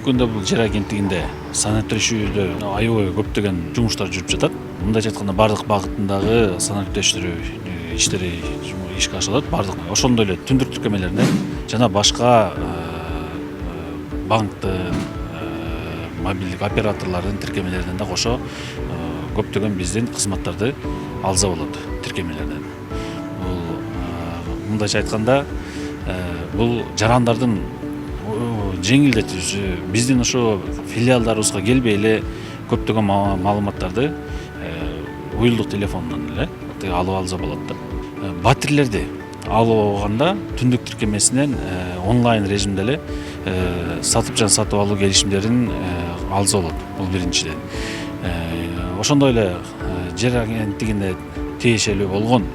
күндө бул жер агенттигинде санариттештирүүдө аябай көптөгөн жумуштар жүрүп жатат. Мындайча айтканда бардык багытындагы санариттештирүү иштери ишке ашырылат. Бардык ошондой эле түндүк тиркемелерине жана башка банктын, мобилдик операторлордун тиркемелерине да кошо көптөгөн биздин кызматтарды алса болот тиркемелеринен. Бул мындайча айтканда бул жарандардын жеңилдетүүсү, биздин ошо филиалдарыбызга келбей эле көптөгөн маалыматтарды уюлдук телефондон эле алып алса болот да. Батирлерди алып алганда түндүк тиркемесинен онлайн режимде эле сатып жана сатып алуу келишимдерин алса болот. Бул биринчиден. Ошондой эле жер агенттигине тиешелүү болгон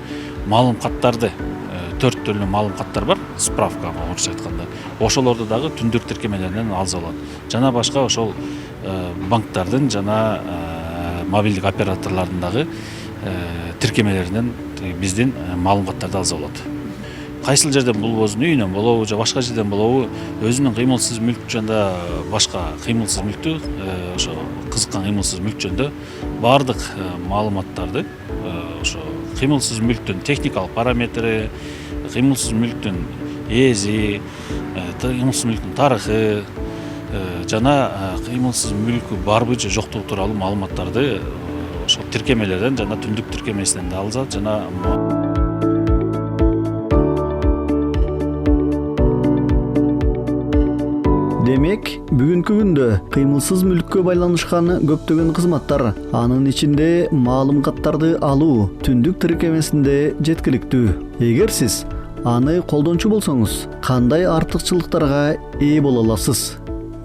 маалым каттарды 4 түрлүү маалым каттар бар, справка орусча айтканда. Ошолорду дагы түндүк тиркемелеринен алса болот. Жана башка ошол банктардын жана мобилдик операторлордун дагы тиркемелеринен биздин маалым каттарды алса болот. Кайсыл жерден болбосун, үйүнөн болобу же башка жерден болобу, өзүнүн кыймылсыз мүлк жана башка кыймылсыз мүлктү, ошо кызыккан кыймылсыз мүлк жөнүндө бардык маалыматтарды, ошо кыймылсыз мүлктүн техникалык параметри, кыймылсыз мүлктүн ээзи, кыймылсыз мүлктүн тарыхы жана кыймылсыз мүлкү барбы же жоктугу тууралуу маалыматтарды ошол тиркемелерден жана түндүк тиркемесинен да алса жана Демек, бүгүнкү күндө кыймылсыз мүлккө байланышкан көптөгөн кызматтар, анын ичинде маалым каттарды алуу түндүк тиркемесинде жеткиликтүү. Эгер сиз аны колдончу болсоңуз, кандай артыкчылыктарга ээ боло аласыз?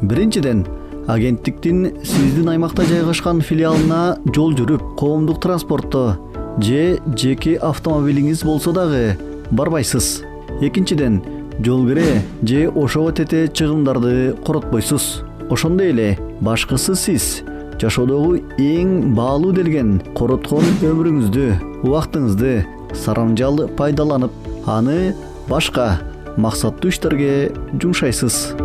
Биринчиден, агенттиктин сиздин аймакта жайгашкан филиалына жол жүрүп, коомдук транспортто же жеке автомобилиңиз болсо дагы барбайсыз. Экинчиден, жол кире же ошого тете чыгымдарды коротпойсуз. Ошондой эле башкысы сиз жашоодогу эң баалуу делген короткон өмүрүңүздү, убактыңызды сарамжал пайдаланып, аны башка максаттуу иштерге жумшайсыз.